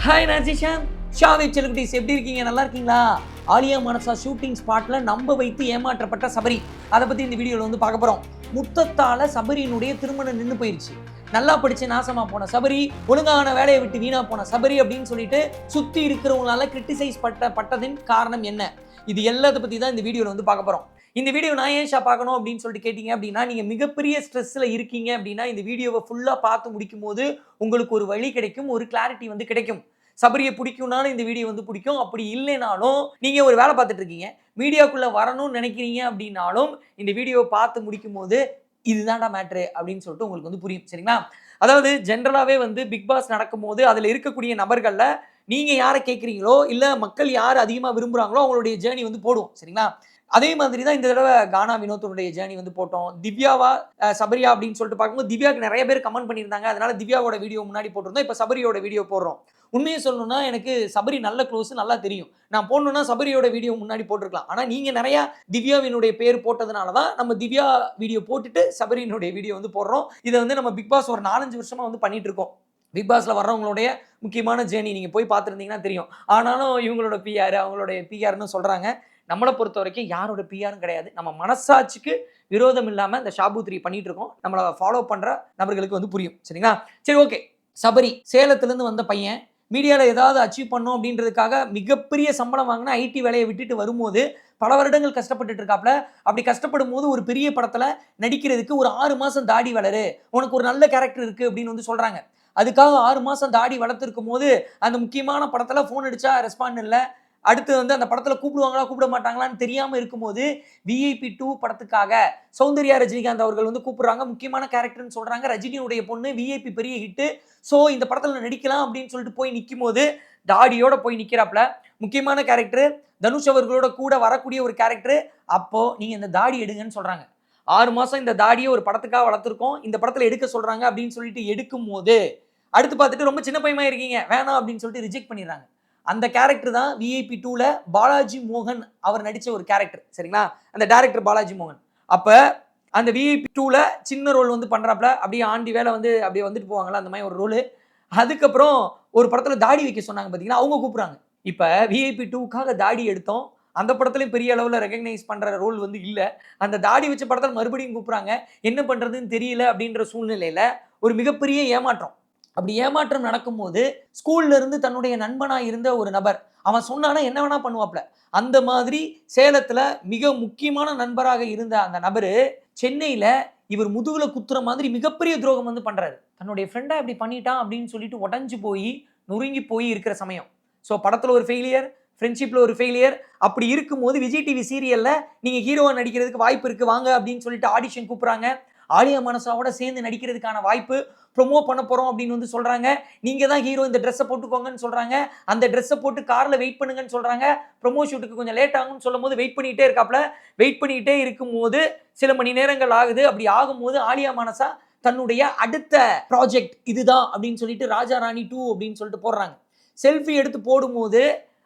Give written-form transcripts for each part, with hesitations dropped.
Hi நர்ஜிஷான் ஷாவே செலுக்குட்டீஸ் எப்படி இருக்கீங்க? நல்லா இருக்கீங்களா? ஆலியா மனசா ஷூட்டிங் ஸ்பாட்ல நம்ப வைத்து ஏமாற்றப்பட்ட சபரி, அதை பத்தி இந்த வீடியோவில் வந்து பார்க்க போறோம். முத்தத்தால சபரியினுடைய திருமணம் நின்று போயிருச்சு. நல்லா படிச்சு நாசமா போன சபரி, ஒழுங்கான வேலையை விட்டு வீணா போன சபரி அப்படின்னு சொல்லிட்டு சுத்தி இருக்கிறவங்களால கிரிட்டிசைஸ் பட்டதின் காரணம் என்ன? இது எல்லாத்தை பத்தி தான் இந்த வீடியோவில் வந்து பார்க்க போறோம். இந்த வீடியோ நான் ஏன் பார்க்கணும் அப்படின்னு சொல்லிட்டு கேட்டீங்க அப்படின்னா, நீங்க மிகப்பெரிய ஸ்ட்ரெஸ்ல இருக்கீங்க அப்படின்னா இந்த வீடியோவை ஃபுல்லா பார்த்து முடிக்கும் போது உங்களுக்கு ஒரு வழி கிடைக்கும், ஒரு கிளாரிட்டி வந்து கிடைக்கும். சபரியை பிடிக்கும்னாலும் இந்த வீடியோ வந்து பிடிக்கும், அப்படி இல்லைனாலும் நீங்க ஒரு வேலை பார்த்துட்டு இருக்கீங்க, மீடியாக்குள்ள வரணும்னு நினைக்கிறீங்க அப்படின்னாலும் இந்த வீடியோவை பார்த்து முடிக்கும் போது இதுதான்டா மேட்ரு அப்படின்னு சொல்லிட்டு உங்களுக்கு வந்து புரியும். சரிங்களா? அதாவது ஜென்ரலாவே வந்து பிக் பாஸ் நடக்கும் போது அதுல இருக்கக்கூடிய நபர்கள்ல நீங்க யாரை கேட்குறீங்களோ இல்ல மக்கள் யார் அதிகமா விரும்புறாங்களோ அவங்களுடைய ஜேர்னி வந்து போடுவோம். சரிங்களா? அதே மாதிரி தான் இந்த தடவை கானா வினோத்துடைய ஜேர்னி வந்து போட்டோம். திவ்யாவா சபரியா அப்படின்னு சொல்லிட்டு பார்க்கும்போது திவ்யாவுக்கு நிறைய பேர் கமெண்ட் பண்ணியிருந்தாங்க, அதனால திவ்யாவோட வீடியோ முன்னாடி போட்டிருந்தோம். இப்போ சபரியோட வீடியோ போடுறோம். உண்மையை சொல்லணும்னா எனக்கு சபரி நல்ல க்ளோஸ், நல்லா தெரியும். நான் போடணும்னா சபரியோட வீடியோ முன்னாடி போட்டிருக்கலாம். ஆனால் நீங்க நிறைய திவ்யாவினுடைய பேர் போட்டதுனால தான் நம்ம திவ்யா வீடியோ போட்டுட்டு சபரியினுடைய வீடியோ வந்து போடுறோம். இதை வந்து நம்ம பிக் பாஸ் ஒரு 4-5 வருஷமா வந்து பண்ணிட்டு இருக்கோம். பிக் பாஸ்ல வர்றவங்களுடைய முக்கியமான ஜேர்னி நீங்க போய் பார்த்துருந்தீங்கன்னா தெரியும். ஆனாலும் இவங்களோட பிஆர் அவங்களுடைய பிஆர்னு சொல்றாங்க. நம்மளை பொறுத்த வரைக்கும் யாரோட பிஆரும் கிடையாது. நம்ம மனசாட்சிக்கு விரோதம் இல்லாம இந்த ஷாபு 3 பண்ணிட்டு இருக்கோம். நம்மளை ஃபாலோ பண்ற நபர்களுக்கு வந்து புரியும். சரிங்களா? சரி, ஓகே. சபரி சேலத்திலிருந்து வந்த பையன் மீடியாவில் ஏதாவது அச்சீவ் பண்ணோம் அப்படின்றதுக்காக மிகப்பெரிய சம்பளம் வாங்கினா ஐடி வேலையை விட்டுட்டு வரும்போது பல வருடங்கள் கஷ்டப்பட்டுட்டு இருக்காப்ல. அப்படி கஷ்டப்படும் போது ஒரு பெரிய படத்துல நடிக்கிறதுக்கு ஒரு 6 மாசம் தாடி வளரு, உனக்கு ஒரு நல்ல கேரக்டர் இருக்கு அப்படின்னு வந்து சொல்றாங்க. அதுக்காக 6 மாசம் தாடி வளர்த்துருக்கும் போது அந்த முக்கியமான படத்துல போன் அடிச்சா ரெஸ்பாண்ட் இல்லை, அடுத்து வந்து அந்த படத்துல கூப்பிடுவாங்களா கூப்பிட மாட்டாங்களான்னு தெரியாம இருக்கும்போது விஐபி 2 படத்துக்காக சௌந்தர்யா ரஜினிகாந்த் அவர்கள் வந்து கூப்பிடுறாங்க. முக்கியமான கேரக்டர்னு சொல்றாங்க, ரஜினியுடைய பொண்ணு, விஐபி பெரிய ஹிட்டு, ஸோ இந்த படத்துல நடிக்கலாம் அப்படின்னு சொல்லிட்டு போய் நிற்கும் போது தாடியோட போய் நிற்கிறாப்ல. முக்கியமான கேரக்டர், தனுஷ் அவர்களோட கூட வரக்கூடிய ஒரு கேரக்டர். அப்போ நீங்க இந்த தாடி எடுங்கன்னு சொல்றாங்க. 6 மாசம் இந்த தாடியை ஒரு படத்துக்காக வளர்த்துருக்கோம், இந்த படத்துல எடுக்க சொல்றாங்க அப்படின்னு சொல்லிட்டு எடுக்கும் போது அடுத்து பார்த்துட்டு ரொம்ப சின்ன பையமா இருக்கீங்க வேணாம் அப்படின்னு சொல்லிட்டு ரிஜெக்ட் பண்ணிடுறாங்க. அந்த கேரக்டர் தான் விஐபி 2ல பாலாஜி மோகன் அவர் நடிச்ச ஒரு கேரக்டர். சரிங்களா? அந்த டைரக்டர் பாலாஜி மோகன். அப்ப அந்த விஐபி 2ல சின்ன ரோல் வந்து பண்றாப்ல, அப்படியே ஆண்டி வேலை வந்து அப்படியே வந்துட்டு போவாங்களா அந்த மாதிரி ஒரு ரோல். அதுக்கப்புறம் ஒரு படத்துல தாடி வைக்க சொன்னாங்க பார்த்தீங்கன்னா, அவங்க கூப்பிடுறாங்க. இப்ப விஐபி 2க்காக தாடி எடுத்தோம், அந்த படத்துலையும் பெரிய அளவில் ரெகக்னைஸ் பண்ற ரோல் வந்து இல்லை, அந்த தாடி வச்ச படத்தில் மறுபடியும் கூப்பிடுறாங்க. என்ன பண்றதுன்னு தெரியல அப்படின்ற சூழ்நிலையில ஒரு மிகப்பெரிய ஏமாற்றம். அப்படி ஏமாற்றம் நடக்கும்போது ஸ்கூல்ல இருந்து தன்னுடைய நண்பனா இருந்த ஒரு நபர், அவன் சொன்னானா என்ன வேணா பண்ணுவாப்ல, அந்த மாதிரி சேலத்துல மிக முக்கியமான நண்பராக இருந்த அந்த நபரு சென்னையில இவர் முதுகுல குத்துற மாதிரி மிகப்பெரிய துரோகம் வந்து பண்றாரு. தன்னுடைய ஃப்ரெண்டா இப்படி பண்ணிட்டான் அப்படின்னு சொல்லிட்டு உடஞ்சு போய் நொறுங்கி போய் இருக்கிற சமயம். ஸோ படத்துல ஒரு ஃபெயிலியர், ஃப்ரெண்ட்ஷிப்ல ஒரு ஃபெயிலியர். அப்படி இருக்கும்போது விஜய் டிவி சீரியல்ல நீங்க ஹீரோவா நடிக்கிறதுக்கு வாய்ப்பு இருக்கு வாங்க அப்படின்னு சொல்லிட்டு ஆடிஷன் கூப்பிடுறாங்க. ஆலியா மனசாவோட சேர்ந்து நடிக்கிறதுக்கான வாய்ப்பு ப்ரொமோட் பண்ண போறோம் அப்படின்னு வந்து சொல்றாங்க. நீங்க தான் ஹீரோ, இந்த ட்ரெஸ்ஸை போட்டுக்கோங்கன்னு சொல்றாங்க. அந்த ட்ரெஸ்ஸை போட்டு கார்ல வெயிட் பண்ணுங்கன்னு சொல்றாங்க. ப்ரொமோ ஷூட்டுக்கு கொஞ்சம் லேட் ஆகும்னு சொல்லும் போது வெயிட் பண்ணிட்டே இருக்காப்ல. வெயிட் பண்ணிட்டே இருக்கும்போது சில மணி நேரங்கள் ஆகுது. அப்படி ஆகும்போது ஆலியா மனசா தன்னுடைய அடுத்த ப்ராஜெக்ட் இதுதான் அப்படின்னு சொல்லிட்டு ராஜா ராணி 2 அப்படின்னு சொல்லிட்டு போடுறாங்க. செல்ஃபி எடுத்து போடும்போது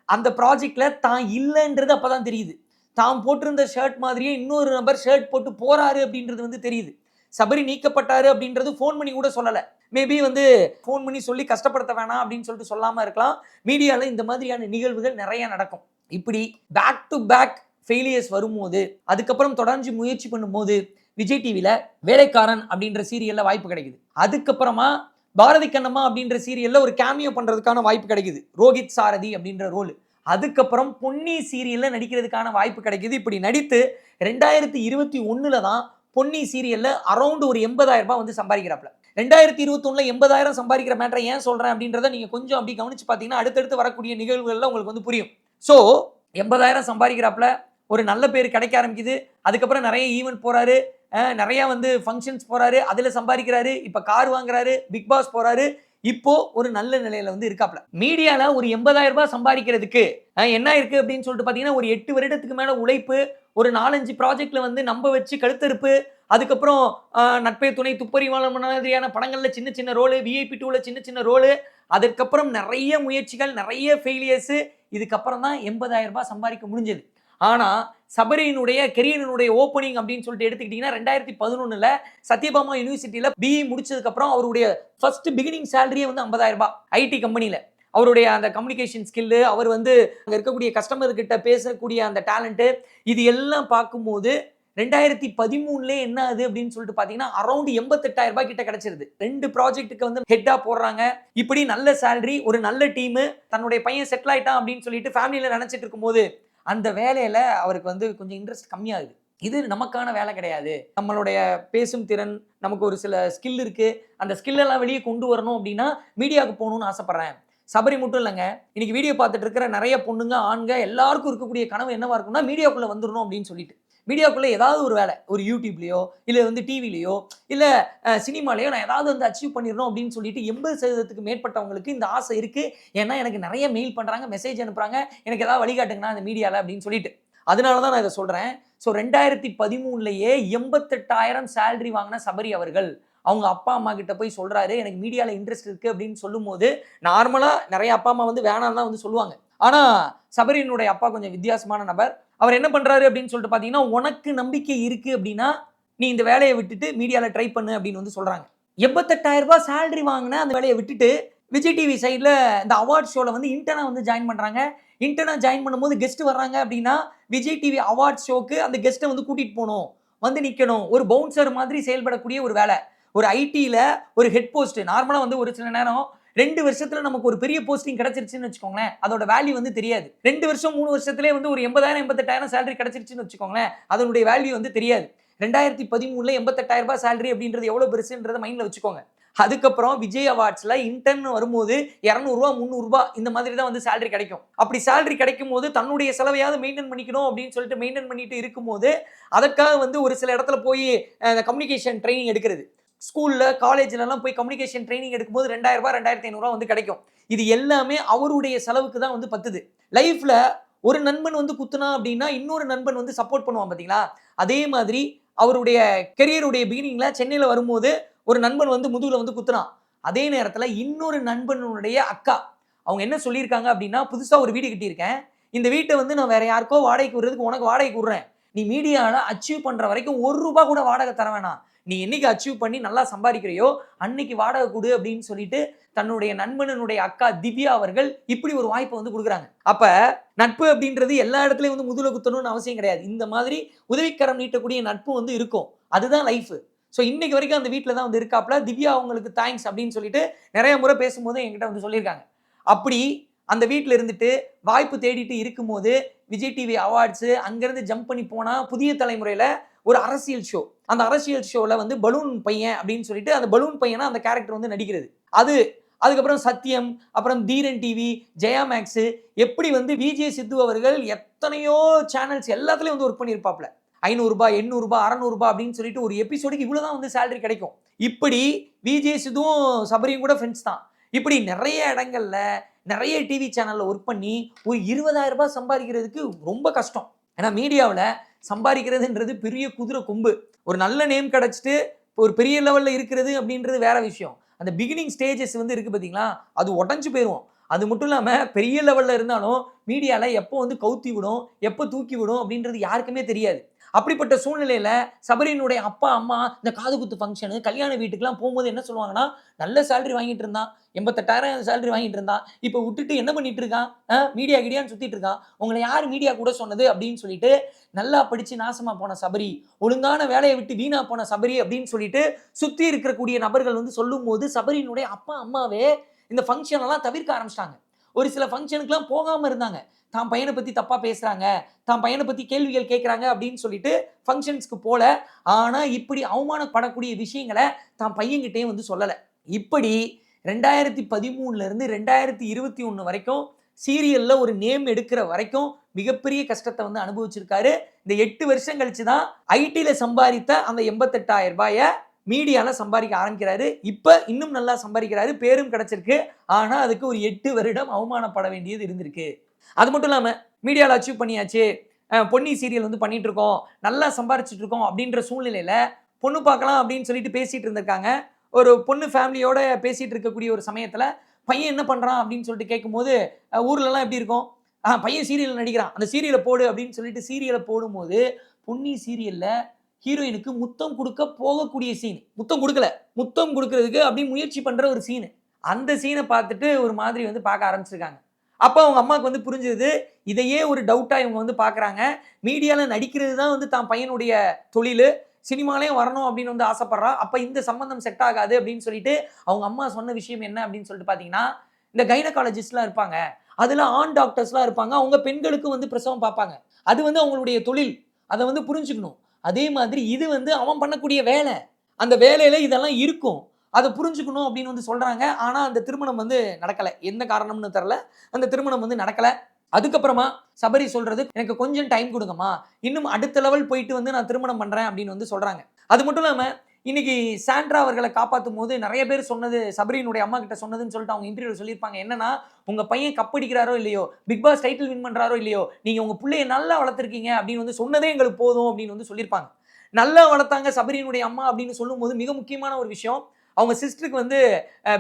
அந்த ப்ராஜெக்ட்ல தான் இல்லைன்றது அப்பதான் தெரியுது. தான் போட்டிருந்த ஷர்ட் மாதிரியே இன்னொரு நபர் ஷர்ட் போட்டு போறாரு அப்படின்றது வந்து தெரியுது. சபரி நீக்கப்பட்டாரு அப்படின்றது ஃபோன் பண்ணி கூட சொல்லலை. மேபி வந்து ஃபோன் பண்ணி சொல்லி கஷ்டப்படுத்த வேணாம் அப்படின்னு சொல்லிட்டு சொல்லாம இருக்கலாம். மீடியாவில் இந்த மாதிரியான நிகழ்வுகள் நிறைய நடக்கும். இப்படி பேக் டு பேக் ஃபெயிலியர்ஸ் வரும்போது அதுக்கப்புறம் தொடர்ந்து முயற்சி பண்ணும்போது விஜய் டிவியில் வேலைக்காரன் அப்படின்ற சீரியல்ல வாய்ப்பு கிடைக்குது. அதுக்கப்புறமா பாரதி கண்ணம்மா அப்படின்ற சீரியல்ல ஒரு கேமியோ பண்றதுக்கான வாய்ப்பு கிடைக்குது, ரோஹித் சாரதி அப்படின்ற ரோல். அதுக்கப்புறம் பொன்னி சீரியல்ல நடிக்கிறதுக்கான வாய்ப்பு கிடைக்குது. இப்படி நடித்து 2021 தான் பொன்னி சீரியல்ல அரௌண்ட் ஒரு 80,000 ரூபாய் வந்து சம்பாதிக்கிறாப்ல. 2021 80,000 சம்பாதிக்கிற மேட்டரை ஏன் சொல்றேன் அப்படின்றத நீங்க கொஞ்சம் அப்படி கவனிச்சு பார்த்தீங்கன்னா அடுத்தடுத்து வரக்கூடிய நிகழ்வுகள்ல உங்களுக்கு வந்து புரியும். ஸோ 80,000 சம்பாதிக்கிறாப்ல, ஒரு நல்ல பேர் கிடைக்க ஆரம்பிக்குது. அதுக்கப்புறம் நிறைய ஈவெண்ட் போறாரு, நிறைய வந்து ஃபங்க்ஷன்ஸ் போறாரு, அதுல சம்பாதிக்கிறாரு. இப்ப கார் வாங்குறாரு, பிக் பாஸ் போறாரு, இப்போ ஒரு நல்ல நிலையில வந்து இருக்காப்ல. மீடியால ஒரு 80,000 ரூபாய் சம்பாதிக்கிறதுக்கு என்ன இருக்கு அப்படின்னு சொல்லிட்டு பாத்தீங்கன்னா ஒரு 8 வருடத்துக்கு மேல உழைப்பு, ஒரு 4-5 ப்ராஜெக்ட்ல வந்து நம்ப வச்சு கழுத்தறுப்பு, அதுக்கப்புறம் நட்பே துணை, துப்பறிவாளன் மாதிரியான படங்கள்ல சின்ன சின்ன ரோலு, விஐபி 2ல சின்ன சின்ன ரோலு, அதுக்கப்புறம் நிறைய முயற்சிகள், நிறைய ஃபெயிலியர்ஸ். இதுக்கப்புறம் தான் 80,000 ரூபாய் சம்பாதிக்க முடிஞ்சது. ஆனா சபரியினுடைய கெரியரினுடைய ஓப்பனிங் அப்படின்னு சொல்லிட்டு எடுத்துக்கிட்டீங்கன்னா 2011 சத்யபாமா யூனிவர்சிட்டியில பிஇ முடிச்சதுக்கு அப்புறம் அவருடைய ஃபர்ஸ்ட் பிகினிங் சேலரியே வந்து 50,000 ரூபாய் ஐடி கம்பெனில. அவருடைய அந்த கம்யூனிகேஷன் ஸ்கில்லு, அவர் வந்து அங்க இருக்கக்கூடிய கஸ்டமர் கிட்ட பேசக்கூடிய அந்த டேலண்ட், இது எல்லாம் பார்க்கும்போது 2013 என்ன ஆகுது அப்படின்னு சொல்லிட்டு பாத்தீங்கன்னா அரௌண்ட் 88,000 ரூபாய் கிட்ட கிடைச்சிருது. 2 ப்ராஜெக்ட்டுக்கு வந்து ஹெட்டா போடுறாங்க. இப்படி நல்ல சேலரி, ஒரு நல்ல டீம், தன்னுடைய பையன் செட்டில் ஆயிட்டான் அப்படின்னு சொல்லிட்டு ஃபேமிலியில நினைச்சிட்டு இருக்கும்போது அந்த வேலையில அவருக்கு வந்து கொஞ்சம் இன்ட்ரெஸ்ட் கம்மியாகுது. இது நமக்கான வேலை கிடையாது. நம்மளுடைய பேசும் திறன், நமக்கு ஒரு சில ஸ்கில் இருக்கு. அந்த ஸ்கில் எல்லாம் வெளியே கொண்டு வரணும் அப்படின்னா மீடியாவுக்கு போகணும்னு ஆசைப்படுறேன். சபரி மட்டும் இல்லைங்க. இன்னைக்கு வீடியோ பார்த்துட்டு இருக்கிற நிறைய பொண்ணுங்க, ஆண்க எல்லாருக்கும் இருக்கக்கூடிய கனவு என்னவா இருக்கும்னா மீடியாக்குள்ள வந்துடணும் அப்படின்னு சொல்லிட்டு. மீடியாக்குள்ள ஏதாவது ஒரு வேலை, ஒரு யூடியூப்லயோ இல்ல வந்து டிவிலயோ இல்ல சினிமாலயோ நான் ஏதாவது வந்து அச்சீவ் பண்ணிடணும் அப்படின்னு சொல்லிட்டு 80% மேற்பட்டவங்களுக்கு இந்த ஆசை இருக்கு. ஏன்னா எனக்கு நிறைய மெயில் பண்றாங்க, மெசேஜ் அனுப்புறாங்க, எனக்கு ஏதாவது வழிகாட்டுங்கண்ணா இந்த மீடியால அப்படின்னு சொல்லிட்டு. அதனால தான் நான் இதை சொல்றேன். ஸோ 2013லயே 88,000 சேலரி வாங்கின சபரி அவர்கள் அவங்க அப்பா அம்மா கிட்ட போய் சொல்றாரு, எனக்கு மீடியால இன்ட்ரெஸ்ட் இருக்கு அப்படின்னு சொல்லும்போது, நார்மலா நிறைய அப்பா அம்மா வந்து வேணாம்னு தான் வந்து சொல்லுவாங்க. ஆனா சபரியினுடைய அப்பா கொஞ்சம் வித்தியாசமான நபர். அவர் என்ன பண்றாரு அப்படின்னு சொல்லிட்டு பாத்தீங்கன்னா, உனக்கு நம்பிக்கை இருக்கு அப்படின்னா நீ இந்த வேலையை விட்டுட்டு மீடியால ட்ரை பண்ணு அப்படின்னு வந்து சொல்றாங்க. 88,000 ரூபாய் சேலரி வாங்கின அந்த வேலையை விட்டுட்டு விஜய் டிவி சைட்ல இந்த அவார்ட் ஷோல வந்து இன்டர்னா வந்து ஜாயின் பண்றாங்க. இன்டர்னா ஜாயின் பண்ணும்போது கெஸ்ட் வர்றாங்க அப்படின்னா விஜய் டிவி அவார்ட் ஷோக்கு அந்த கெஸ்ட்டை வந்து கூட்டிட்டு போகணும், வந்து நிக்கணும். ஒரு பவுன்சர் மாதிரி செயல்படக்கூடிய ஒரு வேலை. ஒரு ஐடில ஒரு ஹெட் போஸ்ட் நார்மலா வந்து ஒரு சில நேரம் 2 வருஷத்துல நமக்கு ஒரு பெரிய போஸ்டிங் கிடைச்சிருச்சுன்னு வச்சுக்கோங்களேன், அதோட வேல்யூ வந்து தெரியாது. 2 வருஷம் 3 வருஷத்துலேயே வந்து ஒரு 80,000 88,000 சேலரி கிடைச்சிருச்சுன்னு வச்சுக்கோங்களேன், அதனுடைய வேல்யூ வந்து தெரியாது. 2013ல 88,000 ரூபாய் சேலரி அப்படின்றது எவ்வளவு பெருசுன்றதை மைண்ட்ல வச்சுக்கோங்க. அதுக்கப்புறம் விஜய் அவார்ட்ஸ்ல இன்டர்ன் வரும்போது 200 ரூபாய் 300 ரூபாய் இந்த மாதிரி தான் வந்து சேலரி கிடைக்கும். அப்படி சேலரி கிடைக்கும் போது தன்னுடைய செலவையாவது மெயின்டைன் பண்ணிக்கணும் அப்படின்னு சொல்லிட்டு மெயின்டைன் பண்ணிட்டு இருக்கும்போது அதற்காக வந்து ஒரு சில இடத்துல போய் கம்யூனிகேஷன் ட்ரைனிங் எடுக்கிறது. ஸ்கூல்ல காலேஜ்ல எல்லாம் போய் கம்யூனிகேஷன் ட்ரைனிங் எடுக்கும்போது 2,000 ரூபாய் 2,500 ரூபாய் வந்து கிடைக்கும். இது எல்லாமே அவருடைய செலவுக்கு தான் வந்து பத்துது. லைஃப்ல ஒரு நண்பன் வந்து குத்துனா அப்படின்னா இன்னொரு நண்பன் வந்து சப்போர்ட் பண்ணுவான் பாத்தீங்களா? அதே மாதிரி அவருடைய கெரியருடைய பிகினிங்ல சென்னையில வரும்போது ஒரு நண்பன் வந்து முதுகுல வந்து குத்துனான். அதே நேரத்துல இன்னொரு நண்பனுடைய அக்கா அவங்க என்ன சொல்லியிருக்காங்க அப்படின்னா, புதுசா ஒரு வீடு கட்டியிருக்கேன். இந்த வீட்டை வந்து நான் வேற யாருக்கோ வாடகைக்கு விடுறதுக்கு உனக்கு வாடகைக்கு விடுறேன். நீ மீடியால அச்சீவ் பண்ற வரைக்கும் ₹1 கூட வாடகை தர வேணாம். நீ என்னைக்கு அச்சீவ் பண்ணி நல்லா சம்பாதிக்கிறியோ அன்னைக்கு வாடகை கொடு அப்படின்னு சொல்லிட்டு தன்னுடைய நண்பனுடைய அக்கா திவ்யா அவர்கள் இப்படி ஒரு வாய்ப்பை வந்து கொடுக்குறாங்க. அப்ப நட்பு அப்படின்றது எல்லா இடத்துலயும் வந்து முதுகுல குத்தணும்னு அவசியம் கிடையாது. இந்த மாதிரி உதவிக்கரம் நீட்டக்கூடிய நட்பு வந்து இருக்கும். அதுதான் லைஃப். ஸோ இன்னைக்கு வரைக்கும் அந்த வீட்டில் தான் வந்து இருக்காப்ல. திவ்யா அவங்களுக்கு தேங்க்ஸ் அப்படின்னு சொல்லிட்டு நிறைய முறை பேசும்போது என்கிட்ட வந்து சொல்லியிருக்காங்க. அப்படி அந்த வீட்டில் இருந்துட்டு வாய்ப்பு தேடிட்டு இருக்கும்போது விஜய் டிவி அவார்ட்ஸ் அங்கிருந்து ஜம்ப் பண்ணி போனா புதிய தலைமுறையில ஒரு அரசியல் ஷோ. அந்த அரசியல் ஷோல வந்து பலூன் பையன் அப்படின்னு சொல்லிட்டு அந்த பலூன் பையனா அந்த கேரக்டர் வந்து நடிக்கிறது. அதுக்கப்புறம் சத்தியம், அப்புறம் தீரன் டிவி, ஜெயா மேக்ஸ், எப்படி வந்து விஜே சித்து அவர்கள் எத்தனையோ சேனல்ஸ் எல்லாத்துலயும் வந்து ஒர்க் பண்ணியிருப்பாப்ல. ₹500 ₹800 ₹600 அப்படின்னு சொல்லிட்டு ஒரு எபிசோடுக்கு இவ்வளவுதான் வந்து சேலரி கிடைக்கும். இப்படி விஜே சித்துவும் சபரியும் கூட ஃப்ரெண்ட்ஸ் தான். இப்படி நிறைய இடங்கள்ல நிறைய டிவி சேனல்ல ஒர்க் பண்ணி ஒரு ₹20,000 சம்பாதிக்கிறதுக்கு ரொம்ப கஷ்டம். ஏன்னா மீடியாவில் சம்பாதிக்கிறதுன்றது பெரிய குதிரை கொம்பு. ஒரு நல்ல நேம் கிடைச்சிட்டு ஒரு பெரிய லெவல்ல இருக்கிறது அப்படின்றது வேற விஷயம். அந்த பிகினிங் ஸ்டேஜஸ் வந்து இருக்கு பார்த்தீங்களா, அது உடஞ்சு போயிடும். அது மட்டும் இல்லாமல் பெரிய லெவலில் இருந்தாலும் மீடியாவில் எப்போ வந்து கவுத்தி விடும், எப்போ தூக்கி விடும் அப்படின்றது யாருக்குமே தெரியாது. அப்படிப்பட்ட சூழ்நிலையில் சபரியினுடைய அப்பா அம்மா இந்த காது குத்து ஃபங்க்ஷனு கல்யாண வீட்டுக்கெல்லாம் போகும்போது என்ன சொல்லுவாங்கன்னா, நல்ல சேலரி வாங்கிட்டு இருந்தான், 88,000 சேலரி வாங்கிட்டு இருந்தான், இப்போ விட்டுட்டு என்ன பண்ணிட்டு இருக்கான், மீடியா கிடியான்னு சுற்றிட்டு இருக்கான், உங்களை யார் மீடியா கூட சொன்னது அப்படின்னு சொல்லிட்டு நல்லா படித்து நாசமாக போன சபரி, ஒழுங்கான வேலையை விட்டு வீணா போன சபரி அப்படின்னு சொல்லிட்டு சுற்றி இருக்கக்கூடிய நபர்கள் வந்து சொல்லும்போது சபரியினுடைய அப்பா அம்மாவே இந்த ஃபங்க்ஷன் எல்லாம் தவிர்க்க ஆரம்பிச்சிட்டாங்க. ஒரு சில ஃபங்க்ஷனுக்குலாம் போகாமல் இருந்தாங்க. தான் பையனை பற்றி தப்பாக பேசுகிறாங்க, தான் பையனை பற்றி கேள்விகள் கேட்குறாங்க அப்படின்னு சொல்லிட்டு ஃபங்க்ஷன்ஸ்க்கு போல. ஆனால் இப்படி அவமானப்படக்கூடிய விஷயங்களை தான் பையன்கிட்டே வந்து சொல்லலை. இப்படி 2013 2021 வரைக்கும் சீரியல்ல ஒரு நேம் எடுக்கிற வரைக்கும் மிகப்பெரிய கஷ்டத்தை வந்து அனுபவிச்சிருக்காரு. இந்த 8 வருஷம் கழிச்சு தான் ஐடில சம்பாதித்த அந்த 88,000 ரூபாயை மீடியால சம்பாதிக்க ஆரம்பிக்கிறாரு. இப்ப இன்னும் நல்லா சம்பாதிக்கிறாரு, பேரும் கிடைச்சிருக்கு. ஆனா அதுக்கு ஒரு 8 வருடம் அவமானப்பட வேண்டியது இருந்திருக்கு. அது மட்டும் இல்லாம மீடியால அச்சீவ் பண்ணியாச்சு, பொன்னி சீரியல் வந்து பண்ணிட்டு இருக்கோம், நல்லா சம்பாரிச்சிட்டு இருக்கோம் அப்படின்ற சூழ்நிலையில பொண்ணு பார்க்கலாம் அப்படின்னு சொல்லிட்டு பேசிட்டு இருந்திருக்காங்க. ஒரு பொண்ணு ஃபேமிலியோட பேசிட்டு இருக்கக்கூடிய ஒரு சமயத்துல பையன் என்ன பண்றான் அப்படின்னு சொல்லிட்டு கேட்கும்போது, ஊர்லலாம் எப்படி இருக்கும், பையன் சீரியல் நடிக்கிறான், அந்த சீரியலை போடு அப்படின்னு சொல்லிட்டு சீரியலை போடும்போது பொன்னி சீரியல்ல ஹீரோயினுக்கு முத்தம் கொடுக்க போகக்கூடிய சீன், முத்தம் கொடுக்கல, முத்தம் கொடுக்கறதுக்கு அப்படி முயற்சி பண்ற ஒரு சீன். அந்த சீனை பார்த்துட்டு ஒரு மாதிரி வந்து பார்க்க ஆரம்பிச்சிருக்காங்க. அப்போ அவங்க அம்மாவுக்கு வந்து புரிஞ்சது, இதையே ஒரு டவுட்டாக இவங்க வந்து பார்க்குறாங்க. மீடியாவில் நடிக்கிறது தான் வந்து தான் பையனுடைய தொழில், சினிமாலையும் வரணும் அப்படின்னு வந்து ஆசைப்படுறா. அப்போ இந்த சம்பந்தம் செட் ஆகாது அப்படின்னு சொல்லிட்டு அவங்க அம்மா சொன்ன விஷயம் என்ன அப்படின்னு சொல்லிட்டு பார்த்தீங்கன்னா, இந்த கைனகாலஜிஸ்ட்லாம் இருப்பாங்க, அதில் ஆண் டாக்டர்ஸ்லாம் இருப்பாங்க, அவங்க பெண்களுக்கு வந்து பிரசவம் பார்ப்பாங்க. அது வந்து அவங்களுடைய தொழில், அதை வந்து புரிஞ்சுக்கணும். அதே மாதிரி இது வந்து அவன் பண்ணக்கூடிய வேலை, அந்த வேலையில் இதெல்லாம் இருக்கும், அதை புரிஞ்சுக்கணும் அப்படின்னு வந்து சொல்கிறாங்க. ஆனால் அந்த திருமணம் வந்து நடக்கலை. எந்த காரணம்னு தெரில, அந்த திருமணம் வந்து நடக்கலை. அதுக்கப்புறமா சபரி சொல்றது, எனக்கு கொஞ்சம் டைம் கொடுங்கம்மா, இன்னும் அடுத்த லெவல் போயிட்டு வந்து நான் திருமணம் பண்றேன் அப்படின்னு வந்து சொல்றாங்க. அது மட்டும் இல்லாம இன்னைக்கு சாண்ட்ரா அவர்களை காப்பாற்றும் போது நிறைய பேர் சொன்னது, சபரியினுடைய அம்மா கிட்ட சொன்னதுன்னு சொல்லிட்டு அவங்க இன்டர்வியூ சொல்லியிருப்பாங்க. என்னன்னா, உங்க பையன் கப்படிக்கிறாரோ இல்லையோ, பிக் பாஸ் டைட்டில் வின் பண்றாரோ இல்லையோ, நீங்க உங்க பிள்ளைய நல்லா வளர்த்துருக்கீங்க அப்படின்னு வந்து சொன்னதே எங்களுக்கு போதும் அப்படின்னு வந்து சொல்லியிருப்பாங்க. நல்லா வளர்த்தாங்க சபரியினுடைய அம்மா அப்படின்னு சொல்லும்போது மிக முக்கியமான ஒரு விஷயம், அவங்க சிஸ்டருக்கு வந்து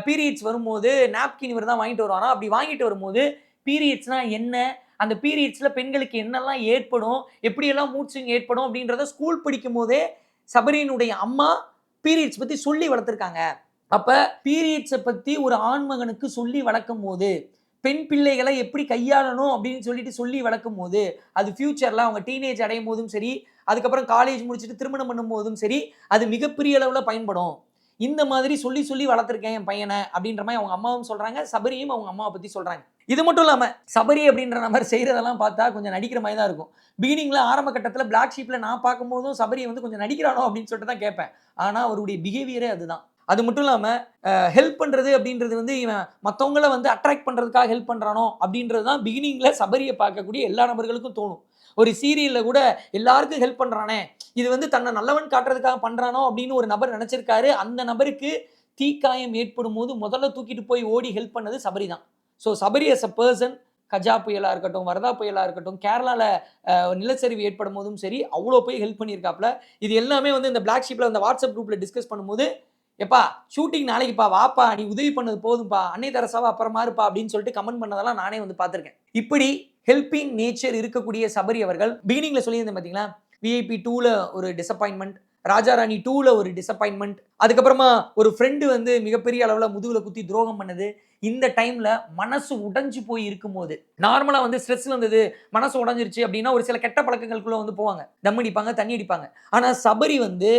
பீரியட்ஸ் வரும்போது நாப்கின் இவர் தான் வாங்கிட்டு வருவாராம். அப்படி வாங்கிட்டு வரும்போது பீரியட்ஸ்னா என்ன, அந்த பீரியட்ஸ்ல பெண்களுக்கு என்னெல்லாம் ஏற்படும், எப்படியெல்லாம் மூட் ஸ்விங் ஏற்படும் அப்படின்றத ஸ்கூல் படிக்கும் போதே சபரியினுடைய அம்மா பீரியட்ஸ் பத்தி சொல்லி வளர்த்துருக்காங்க. அப்ப பீரியட்ஸை பத்தி ஒரு ஆண்மகனுக்கு சொல்லி வளர்க்கும் போது, பெண் பிள்ளைகளை எப்படி கையாளணும் அப்படின்னு சொல்லிட்டு சொல்லி வளர்க்கும் போது, அது ஃபியூச்சர்ல அவங்க டீனேஜ் அடையும் போதும் சரி, அதுக்கப்புறம் காலேஜ் முடிச்சுட்டு திருமணம் பண்ணும் போதும் சரி, அது மிகப்பெரிய அளவுல பயன்படும். இந்த மாதிரி சொல்லி சொல்லி வளர்த்துருக்கேன் என் பையனை அப்படின்ற மாதிரி அவங்க அம்மாவும் சொல்றாங்க, சபரியும் அவங்க அம்மாவை பத்தி சொல்றாங்க. இது மட்டும் இல்லாம சபரி அப்படின்ற நபர் செய்யறதெல்லாம் பார்த்தா கொஞ்சம் நடிக்கிற மாதிரி தான் இருக்கும். பிகினிங்ல ஆரம்ப கட்டத்தில் பிளாக் ஷீப்ல நான் பார்க்கும்போதும் சபரி வந்து கொஞ்சம் நடிக்கிறானோ அப்படின்னு சொல்லிட்டு தான் கேட்பேன். ஆனா அவருடைய பிஹேவியரே அதுதான். அது மட்டும் இல்லாம ஹெல்ப் பண்றது அப்படின்றது வந்து இவன் மற்றவங்களை வந்து அட்ராக்ட் பண்றதுக்காக ஹெல்ப் பண்றானோ அப்படின்றது தான் பிகினிங்ல சபரியை பார்க்கக்கூடிய எல்லா நபர்களுக்கும் தோணும். ஒரு சீரியல்ல கூட எல்லாருக்கும் ஹெல்ப் பண்றானே, இது வந்து தன்னை நல்லவன் காட்டுறதுக்காக பண்றானோ அப்படின்னு ஒரு நபர் நினைச்சிருக்காரு. அந்த நபருக்கு தீக்காயம் ஏற்படும் போது முதல்ல தூக்கிட்டு போய் ஓடி ஹெல்ப் பண்ணது சபரி தான். So Sabari as a person, Gaja புயலாக இருக்கட்டும், வரதா புயலாக இருக்கட்டும், கேரளாவில் நிலச்சரிவு ஏற்படும் போதும் சரி, அவ்வளோ போய் ஹெல்ப் பண்ணியிருக்காப்புல. இது எல்லாமே வந்து இந்த பிளாக் ஷீப்பில் அந்த வாட்ஸ்அப் குரூப்பில் டிஸ்கஸ் பண்ணும்போது, எப்பா ஷூட்டிங் நாளைக்குப்பா வாப்பா, நீ உதவி பண்ணது போதும்பா, அன்னை தெரசாவா அப்புறமா இருப்பா அப்படின்னு சொல்லிட்டு கமெண்ட் பண்ணதெல்லாம் நானே வந்து பார்த்துருக்கேன். இப்படி ஹெல்பிங் நேச்சர் இருக்கக்கூடிய சபரி அவர்கள் பிகினிங்ல சொல்லியிருந்தேன் பார்த்தீங்களா, விஐபி 2ல ஒரு டிசப்பாயின்மெண்ட், ராஜாராணி 2ல ஒரு டிசப்பாயின்மெண்ட், அதுக்கப்புறமா ஒரு ஃப்ரெண்டு வந்து மிகப்பெரிய அளவில் முதுகுல குத்தி துரோகம் பண்ணது. இந்த டைம்ல மனசு உடைஞ்சு போய் இருக்கும்போது, நார்மலா வந்து ஸ்ட்ரெஸ்ல இருந்தது, மனசு உடைஞ்சிருச்சு அப்படின்னா ஒரு சில கெட்ட பழக்கங்களுக்குள்ள வந்து போவாங்க, தம் அடிப்பாங்க, தண்ணி அடிப்பாங்க. ஆனா சபரி வந்து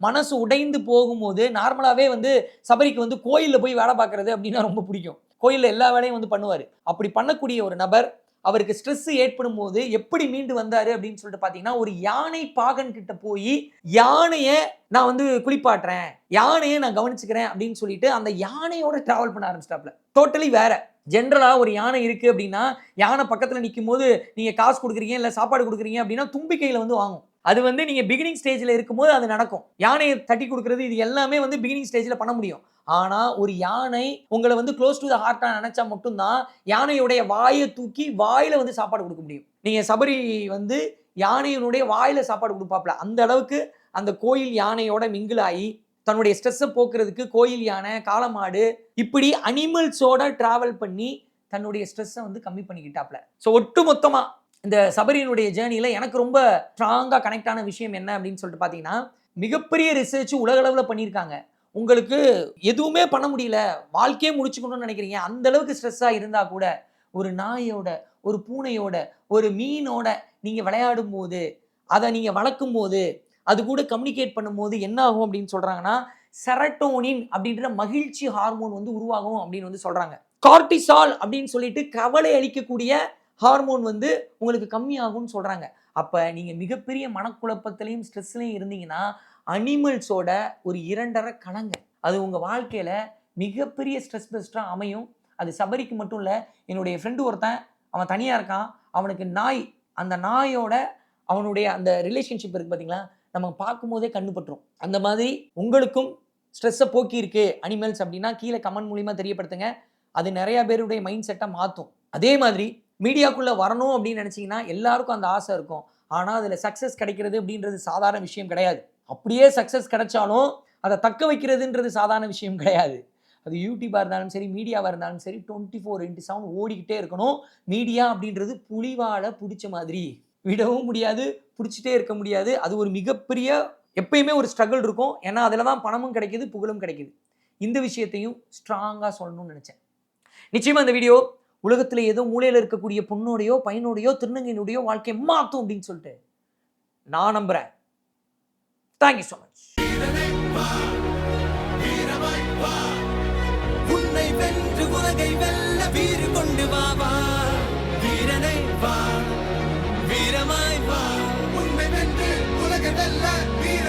மனசு உடைந்து போகும்போது நார்மலாவே வந்து சபரிக்கு வந்து கோயில்ல போய் வேலை பார்க்கறது அப்படின்னா ரொம்ப பிடிக்கும். கோயில்ல எல்லா வேலையும் வந்து பண்ணுவாரு. அப்படி பண்ணக்கூடிய ஒரு நபர், அவருக்கு ஸ்ட்ரெஸ் ஏற்படும் போது எப்படி மீண்டு வந்தாரு அப்படின்னு சொல்லிட்டு பாத்தீங்கன்னா, ஒரு யானை பாகன் கிட்ட போய் யானைய நான் வந்து குளிப்பாட்டுறேன், யானையை நான் கவனிச்சுக்கிறேன் அப்படின்னு சொல்லிட்டு அந்த யானையோட டிராவல் பண்ண ஆரம்பிச்சிட்டாப்ல. டோட்டலி வேற. ஜென்ரலா ஒரு யானை இருக்கு அப்படின்னா, யானை பக்கத்துல நிற்கும் போது நீங்க காசு கொடுக்குறீங்க இல்ல சாப்பாடு கொடுக்குறீங்க அப்படின்னா தும்பிக்கையில வந்து வாங்கும். அது வந்து நீங்க பிகினிங் ஸ்டேஜ்ல இருக்கும்போது அது நடக்கும். யானையை தட்டி கொடுக்கிறது இது எல்லாமே வந்து பிகினிங் ஸ்டேஜ்ல பண்ண முடியும். ஆனா ஒரு யானை உங்களை வந்து க்ளோஸ் டு த ஹார்ட்டா நினைச்சா மட்டும்தான் யானையுடைய வாயை தூக்கி வாயில வந்து சாப்பாடு கொடுக்க முடியும். நீங்க சபரி வந்து யானையினுடைய வாயில சாப்பாடு கொடுப்பாப்ல. அந்த அளவுக்கு அந்த கோயில் யானையோட மிங்கிள் ஆகி தன்னுடைய ஸ்ட்ரெஸ்ஸை போக்குறதுக்கு கோயில் யானை, காளமாடு இப்படி அனிமல்ஸோட டிராவல் பண்ணி தன்னுடைய ஸ்ட்ரெஸ்ஸை வந்து கம்மி பண்ணிக்கிட்டாப்ல. ஸோ ஒட்டு மொத்தமா இந்த சபரியினுடைய ஜேர்னியில எனக்கு ரொம்ப ஸ்ட்ராங்கா கனெக்ட் ஆன விஷயம் என்ன அப்படின்னு சொல்லிட்டு பார்த்தீங்கன்னா, மிகப்பெரிய ரிசர்ச் உலக அளவில் பண்ணியிருக்காங்க. உங்களுக்கு எதுவுமே பண்ண முடியல, வாழ்க்கையே முடிச்சுக்கணும்னு நினைக்கிறீங்க, அந்த அளவுக்கு ஸ்ட்ரெஸ்ஸாக இருந்தா கூட ஒரு நாயோட, ஒரு பூனையோட, ஒரு மீனோட நீங்க விளையாடும் போது, அதை நீங்க வளர்க்கும் போது, அது கூட கம்யூனிகேட் பண்ணும்போது என்ன ஆகும் அப்படின்னு சொல்றாங்கன்னா, செரட்டோனின் அப்படின்ற மகிழ்ச்சி ஹார்மோன் வந்து உருவாகும் அப்படின்னு வந்து சொல்றாங்க. கார்டிசால் அப்படின்னு சொல்லிட்டு கவலை அளிக்கக்கூடிய ஹார்மோன் வந்து உங்களுக்கு கம்மியாகும்னு சொல்றாங்க. அப்ப நீங்க மிகப்பெரிய மனக்குழப்பத்திலையும் ஸ்ட்ரெஸ்லையும் இருந்தீங்கன்னா, அனிமல்ஸோட ஒரு 2.5 கலங்க. அது உங்க வாழ்க்கையில மிகப்பெரிய ஸ்ட்ரெஸ் பஸ்டரா அமையும். அது சபரிக்கு மட்டும் இல்ல, என்னுடைய ஃப்ரெண்டு ஒருத்தன் அவன் தனியா இருக்கான். அவனுக்கு நாய், அந்த நாயோட அவனுடைய அந்த ரிலேஷன்ஷிப் இருக்கு பார்த்தீங்களா, நம்ம பார்க்கும்போதே கண்ணு பட்டுரும். அந்த மாதிரி உங்களுக்கும் ஸ்ட்ரெஸ்ஸை போக்கி இருக்கு அனிமல்ஸ் அப்படின்னா கீழே கமெண்ட் மூலியமா தெரியப்படுத்துங்க. அது நிறைய பேருடைய மைண்ட் செட்டை மாற்றும். அதே மாதிரி மீடியாக்குள்ள வரணும் அப்படின்னு நினைச்சீங்கன்னா எல்லாருக்கும் அந்த ஆசை இருக்கும். ஆனால் அதில் சக்ஸஸ் கிடைக்கிறது அப்படின்றது சாதாரண விஷயம் கிடையாது. அப்படியே சக்ஸஸ் கிடைச்சாலும் அதை தக்க வைக்கிறதுன்றது சாதாரண விஷயம் கிடையாது. அது யூடியூபாக இருந்தாலும் சரி, மீடியாவாக இருந்தாலும் சரி, 24/7 ஓடிக்கிட்டே இருக்கணும். மீடியா அப்படின்றது புலிவாலை பிடிச்ச மாதிரி விடவும் முடியாது, பிடிச்சிட்டே இருக்க முடியாது. அது ஒரு மிகப்பெரிய எப்பயுமே ஒரு ஸ்ட்ரகிள் இருக்கும். ஏன்னா அதில் தான் பணமும் கிடைக்குது, புகழும் கிடைக்குது. இந்த விஷயத்தையும் ஸ்ட்ராங்காக சொல்லணும்னு நினச்சேன். நிச்சயமாக இந்த வீடியோ உலகத்தில் ஏதோ மூலையில் இருக்கக்கூடிய பொண்ணோடையோ பையனோடையோ திருநங்கையினுடையோ வாழ்க்கையை மாற்றும் அப்படின்னு சொல்லிட்டு நான் நம்புகிறேன். Thank you so much. உன்னை வென்று உலகை வெல்ல வீறு கொண்டு வா வா வீரனை வா வீரமாய் வா உன்னை வென்று உலகை வெல்ல வீர